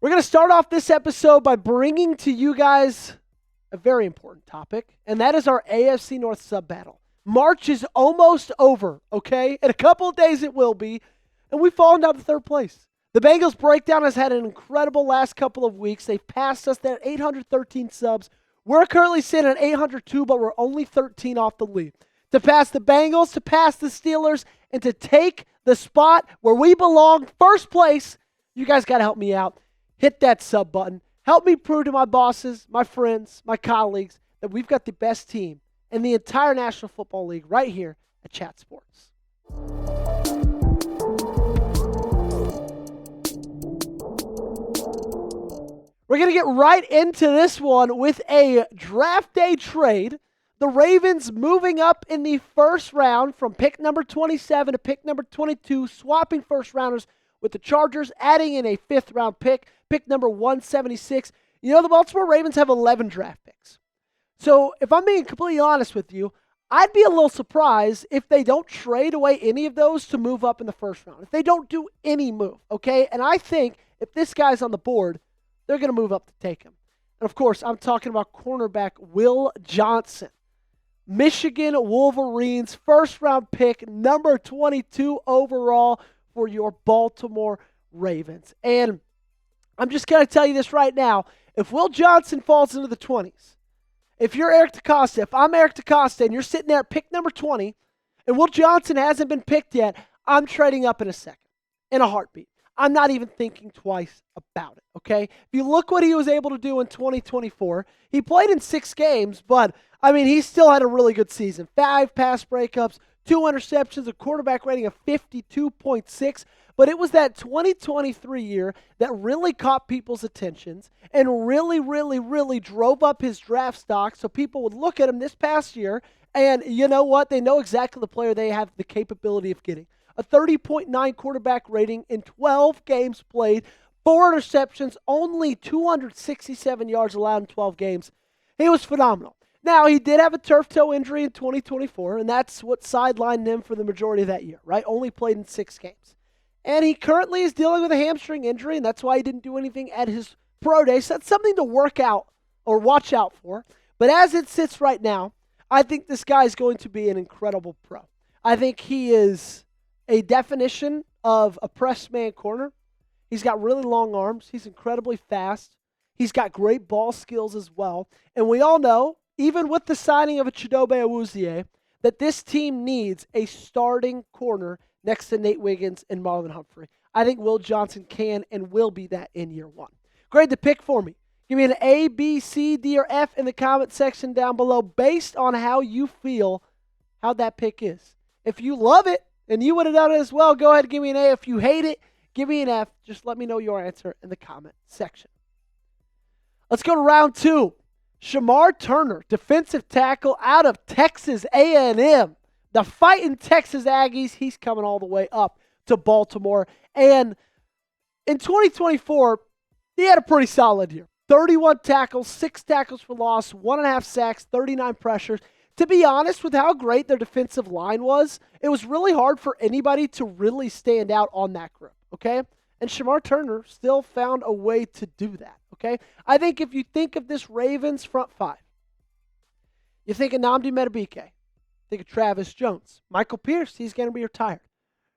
We're going to start off this episode by bringing to you guys a very important topic, and that is our AFC North sub-battle. March is almost over, okay? In a couple of days it will be, and we've fallen down to third place. The Bengals breakdown has had an incredible last couple of weeks. They've passed us at 813 subs. We're currently sitting at 802, but we're only 13 off the lead. To pass the Bengals, to pass the Steelers, and to take the spot where we belong, first place, you guys got to help me out. Hit that sub button. Help me prove to my bosses, my friends, my colleagues that we've got the best team in the entire National Football League right here at Chat Sports. We're going to get right into this one with a draft day trade. The Ravens moving up in the first round from pick number 27 to pick number 22, swapping first rounders with the Chargers, adding in a fifth round pick number 176. You know, the Baltimore Ravens have 11 draft picks. So if I'm being completely honest with you, I'd be a little surprised if they don't trade away any of those to move up in the first round. If they don't do any move, okay? And I think if this guy's on the board, they're going to move up to take him. And of course, I'm talking about cornerback Will Johnson. Michigan Wolverines, first round pick, number 22 overall for your Baltimore Ravens. And I'm just going to tell you this right now. If Will Johnson falls into the 20s, if you're Eric DeCosta, if I'm Eric DeCosta and you're sitting there at pick number 20 and Will Johnson hasn't been picked yet, I'm trading up in a second, in a heartbeat. I'm not even thinking twice about it, okay? If you look what he was able to do in 2024, he played in 6 games, but, I mean, he still had a really good season. 5 pass breakups, 2 interceptions, a quarterback rating of 52.6, but it was that 2023 year that really caught people's attentions and really drove up his draft stock so people would look at him this past year, and you know what? They know exactly the player they have the capability of getting. A 30.9 quarterback rating in 12 games played, 4 interceptions, only 267 yards allowed in 12 games. He was phenomenal. Now, he did have a turf toe injury in 2024, and that's what sidelined him for the majority of that year, right? Only played in 6 games. And he currently is dealing with a hamstring injury, and that's why he didn't do anything at his pro day. So that's something to work out or watch out for. But as it sits right now, I think this guy is going to be an incredible pro. I think he is a definition of a press man corner. He's got really long arms. He's incredibly fast. He's got great ball skills as well. And we all know, even with the signing of a Chidobe Awuzie, that this team needs a starting corner next to Nate Wiggins and Marlon Humphrey. I think Will Johnson can and will be that in year 1. Grade the pick for me. Give me an A, B, C, D, or F in the comment section down below based on how you feel how that pick is. If you love it, and you would have done it as well, go ahead and give me an A. If you hate it, give me an F. Just let me know your answer in the comment section. Let's go to round 2. Shemar Turner, defensive tackle out of Texas A&M. The fighting Texas Aggies, he's coming all the way up to Baltimore. And in 2024, he had a pretty solid year. 31 tackles, 6 tackles for loss, 1.5 sacks, 39 pressures. To be honest with how great their defensive line was, it was really hard for anybody to really stand out on that group, okay? And Shemar Turner still found a way to do that, okay? I think if you think of this Ravens front 5, you think of Nnamdi Madubuike, think of Travis Jones, Michael Pierce, he's going to be retired,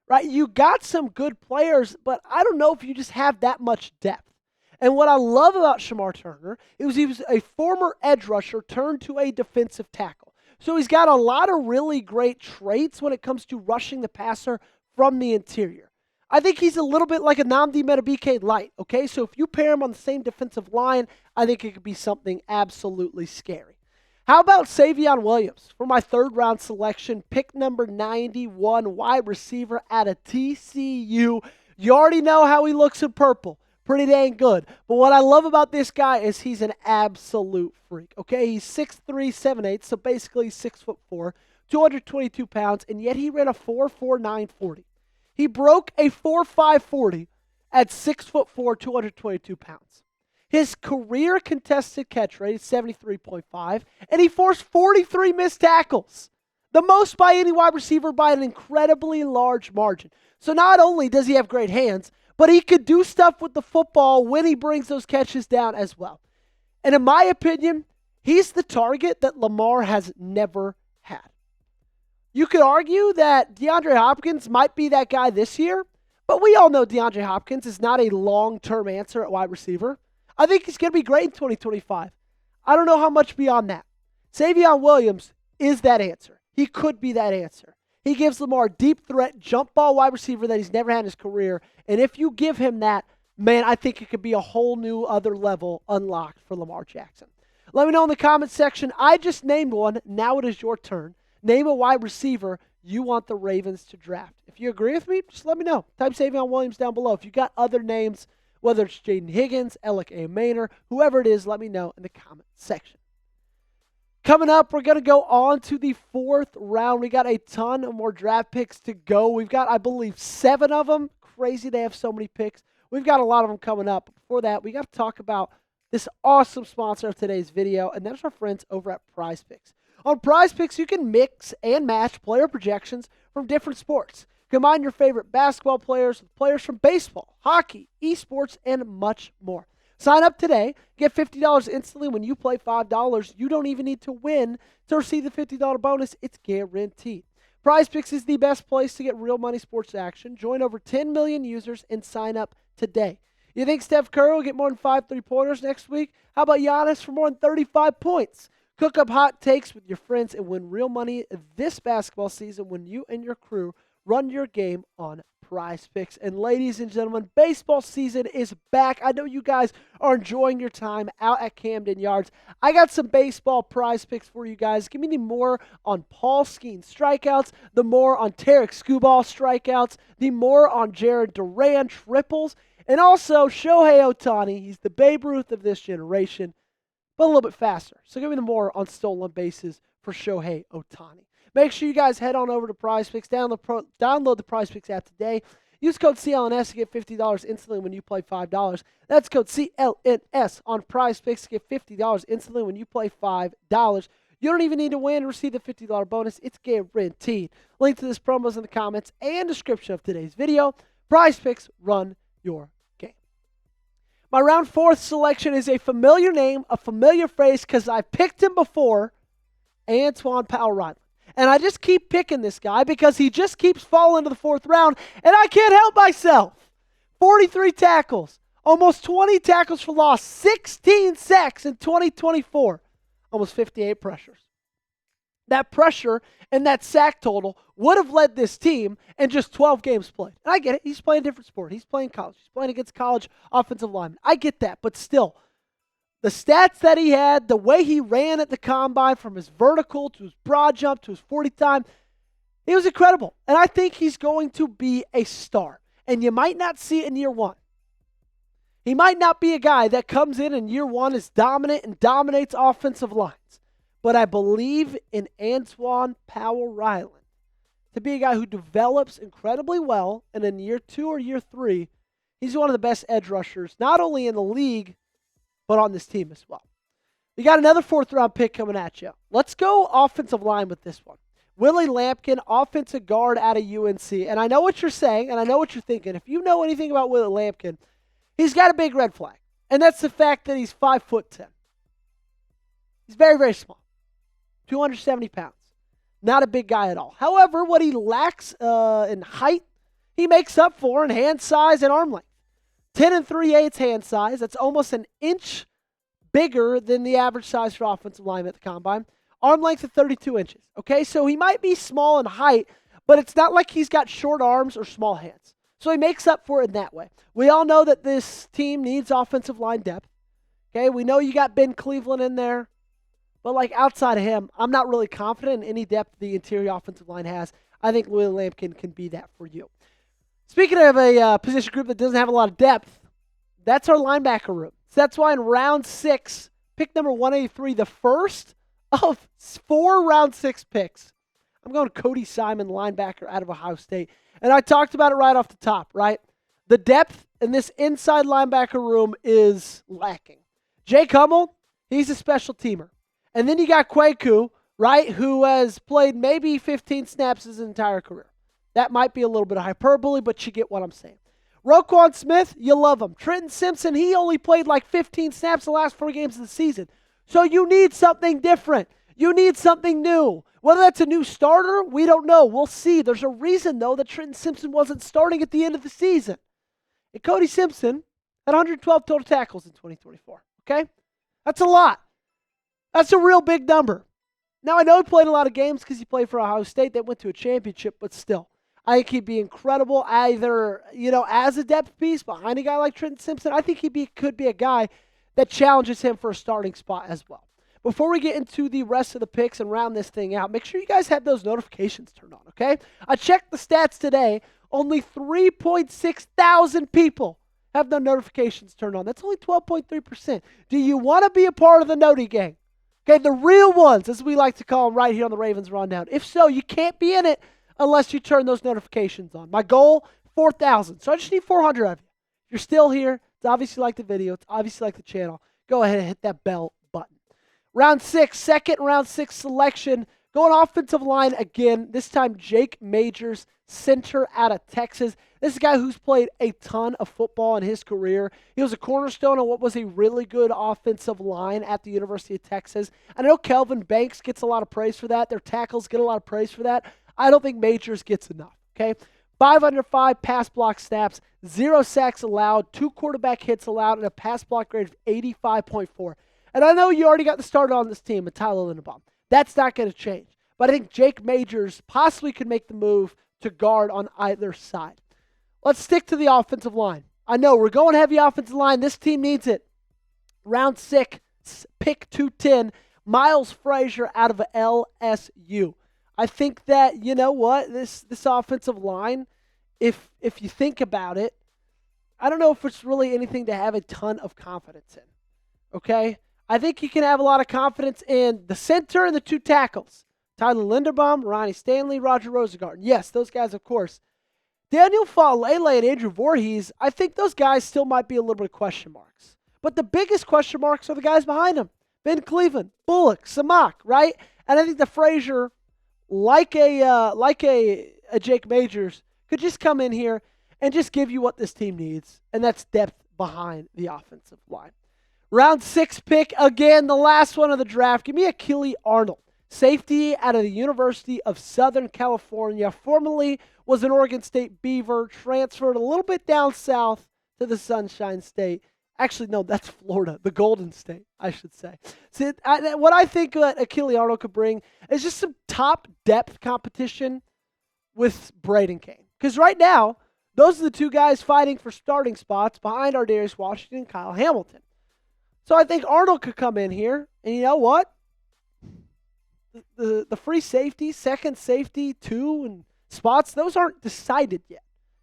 right? You got some good players, but I don't know if you just have that much depth. And what I love about Shemar Turner is he was a former edge rusher turned to a defensive tackle. So he's got a lot of really great traits when it comes to rushing the passer from the interior. I think he's a little bit like a Nnamdi Madubuike light, okay? So if you pair him on the same defensive line, I think it could be something absolutely scary. How about Savion Williams for my third round selection, pick number 91, wide receiver out of TCU. You already know how he looks in purple. Pretty dang good. But what I love about this guy is he's an absolute freak, okay? He's 6'3", 7'8", so basically 6'4", 222 pounds, and yet he ran a 4.49 40. He broke a 4.5 40 at 6'4", 222 pounds. His career contested catch rate is 73.5, and he forced 43 missed tackles. The most by any wide receiver by an incredibly large margin. So not only does he have great hands, but he could do stuff with the football when he brings those catches down as well. And in my opinion, he's the target that Lamar has never had. You could argue that DeAndre Hopkins might be that guy this year, but we all know DeAndre Hopkins is not a long-term answer at wide receiver. I think he's going to be great in 2025. I don't know how much beyond that. Savion Williams is that answer. He could be that answer. He gives Lamar a deep threat, jump ball wide receiver that he's never had in his career. And if you give him that, man, I think it could be a whole new other level unlocked for Lamar Jackson. Let me know in the comments section. I just named one. Now it is your turn. Name a wide receiver you want the Ravens to draft. If you agree with me, just let me know. Type Savion Williams down below. If you got other names, whether it's Jaden Higgins, Alec A. Maynor, whoever it is, let me know in the comment section. Coming up, we're going to go on to the fourth round. We got a ton of more draft picks to go. We've got, I believe, 7 of them. Crazy they have so many picks. We've got a lot of them coming up. But before that, we got to talk about this awesome sponsor of today's video, and that's our friends over at Prize Picks. On Prize Picks, you can mix and match player projections from different sports. Combine your favorite basketball players with players from baseball, hockey, esports, and much more. Sign up today. Get $50 instantly when you play $5. You don't even need to win to receive the $50 bonus. It's guaranteed. Prize Picks is the best place to get real money sports action. Join over 10 million users and sign up today. You think Steph Curry will get more than 5 3-pointers next week? How about Giannis for more than 35 points? Cook up hot takes with your friends and win real money this basketball season when you and your crew run your game on Prize Picks. And ladies and gentlemen, baseball season is back. I know you guys are enjoying your time out at Camden Yards. I got some baseball Prize Picks for you guys. Give me the more on Paul Skeens strikeouts, the more on Tarek Skubal strikeouts, the more on Jared Duran triples, and also Shohei Ohtani. He's the Babe Ruth of this generation, but a little bit faster. So give me the more on stolen bases for Shohei Ohtani. Make sure you guys head on over to Prize Picks. Download the Prize Picks app today. Use code CLNS to get $50 instantly when you play $5. That's code CLNS on Prize Picks to get $50 instantly when you play $5. You don't even need to win to receive the $50 bonus. It's guaranteed. Link to this promo is in the comments and description of today's video. Prize Picks, run your game. My round 4 selection is a familiar name, a familiar phrase, because I picked him before, Antoine Powell-Riley. And I just keep picking this guy because he just keeps falling to the 4th round, and I can't help myself. 43 tackles, almost 20 tackles for loss, 16 sacks in 2024, almost 58 pressures. That pressure and that sack total would have led this team in just 12 games played. And I get it. He's playing a different sport. He's playing college. He's playing against college offensive linemen. I get that, but still, the stats that he had, the way he ran at the combine from his vertical to his broad jump to his 40 time, it was incredible. And I think he's going to be a star. And you might not see it in year 1. He might not be a guy that comes in year 1 is dominant and dominates offensive lines. But I believe in Antoine Powell-Riley to be a guy who develops incredibly well. And in year 2 or year 3, he's one of the best edge rushers, not only in the league, but on this team as well. We got another 4th round pick coming at you. Let's go offensive line with this one. Willie Lampkin, offensive guard out of UNC. And I know what you're saying, and I know what you're thinking. If you know anything about Willie Lampkin, he's got a big red flag. And that's the fact that he's 5'10". He's very, very small. 270 pounds. Not a big guy at all. However, what he lacks in height, he makes up for in hand size and arm length. 10 3/8 hand size. That's almost an inch bigger than the average size for offensive lineman at the combine. Arm length of 32 inches. Okay, so he might be small in height, but it's not like he's got short arms or small hands. So he makes up for it in that way. We all know that this team needs offensive line depth. Okay, we know you got Ben Cleveland in there, but like outside of him, I'm not really confident in any depth the interior offensive line has. I think Willie Lampkin can be that for you. Speaking of a position group that doesn't have a lot of depth, that's our linebacker room. So that's why in round 6, pick number 183, the first of 4 round 6 picks, I'm going Cody Simon, linebacker out of Ohio State. And I talked about it right off the top, right? The depth in this inside linebacker room is lacking. Jake Hummel, he's a special teamer. And then you got Kwaku, right, who has played maybe 15 snaps his entire career. That might be a little bit of hyperbole, but you get what I'm saying. Roquan Smith, you love him. Trenton Simpson, he only played like 15 snaps the last 4 games of the season. So you need something different. You need something new. Whether that's a new starter, we don't know. We'll see. There's a reason, though, that Trenton Simpson wasn't starting at the end of the season. And Cody Simpson had 112 total tackles in 2024. Okay? That's a lot. That's a real big number. Now, I know he played a lot of games because he played for Ohio State. They went to a championship, but still. I think he'd be incredible either, as a depth piece behind a guy like Trenton Simpson. I think could be a guy that challenges him for a starting spot as well. Before we get into the rest of the picks and round this thing out, make sure you guys have those notifications turned on, okay? I checked the stats today. Only 3.6 thousand people have the notifications turned on. That's only 12.3%. Do you want to be a part of the Noti gang? Okay, the real ones, as we like to call them right here on the Ravens Rundown. If so, you can't be in it unless you turn those notifications on. My goal, 4,000. So I just need 400 of you. If you're still here, it's obviously like the video. It's obviously like the channel. Go ahead and hit that bell button. Round 6, second round 6 selection. Going offensive line again. This time Jake Majors, center out of Texas. This is a guy who's played a ton of football in his career. He was a cornerstone on what was a really good offensive line at the University of Texas. I know Kelvin Banks gets a lot of praise for that. Their tackles get a lot of praise for that. I don't think Majors gets enough, okay? 5 under 5 pass block snaps, 0 sacks allowed, 2 quarterback hits allowed, and a pass block grade of 85.4. And I know you already got the starter on this team with Tyler Linderbaum. That's not going to change. But I think Jake Majors possibly could make the move to guard on either side. Let's stick to the offensive line. I know we're going heavy offensive line. This team needs it. Round 6, pick 210, Miles Frazier out of LSU. I think that, you know what, this offensive line, if you think about it, I don't know if it's really anything to have a ton of confidence in, okay? I think you can have a lot of confidence in the center and the 2 tackles. Tyler Linderbaum, Ronnie Stanley, Roger Rosengarten. Yes, those guys, of course. Daniel Falele and Andrew Voorhees, I think those guys still might be a little bit of question marks. But the biggest question marks are the guys behind them. Ben Cleveland, Bullock, Samak, right? And I think the Frazier, like a Jake Majors, could just come in here and just give you what this team needs, and that's depth behind the offensive line. Round 6 pick, again, the last one of the draft. Give me Achille Arnold, safety out of the University of Southern California, formerly was an Oregon State Beaver, transferred a little bit down south to the Sunshine State. Actually, no, that's Florida, the Golden State, I should say. See, what I think that Achille Arnold could bring is just some top depth competition with Braden Kane. Because right now, those are the 2 guys fighting for starting spots behind Ardarius Washington and Kyle Hamilton. So I think Arnold could come in here, and you know what? The free safety, second safety, 2 and spots, those aren't decided yet.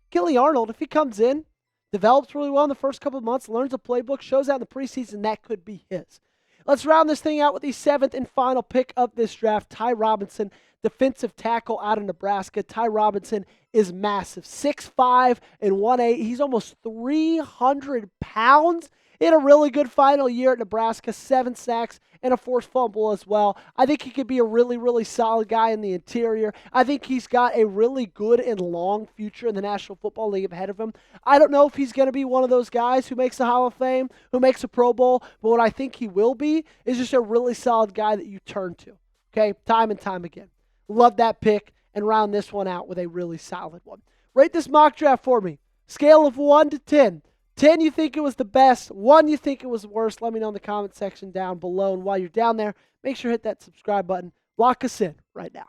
Achille Arnold, if he comes in, develops really well in the first couple of months, learns the playbook, shows out in the preseason, that could be his. Let's round this thing out with the 7th and final pick of this draft, Ty Robinson, defensive tackle out of Nebraska. Ty Robinson is massive, 6'5" and 1'8". He's almost 300 pounds. He had a really good final year at Nebraska, 7 sacks and a forced fumble as well. I think he could be a really, really solid guy in the interior. I think he's got a really good and long future in the National Football League ahead of him. I don't know if he's going to be one of those guys who makes the Hall of Fame, who makes a Pro Bowl, but what I think he will be is just a really solid guy that you turn to, okay, time and time again. Love that pick, and round this one out with a really solid one. Rate this mock draft for me. Scale of 1 to 10. 10, you think it was the best. 1, you think it was the worst. Let me know in the comment section down below. And while you're down there, make sure to hit that subscribe button. Lock us in right now.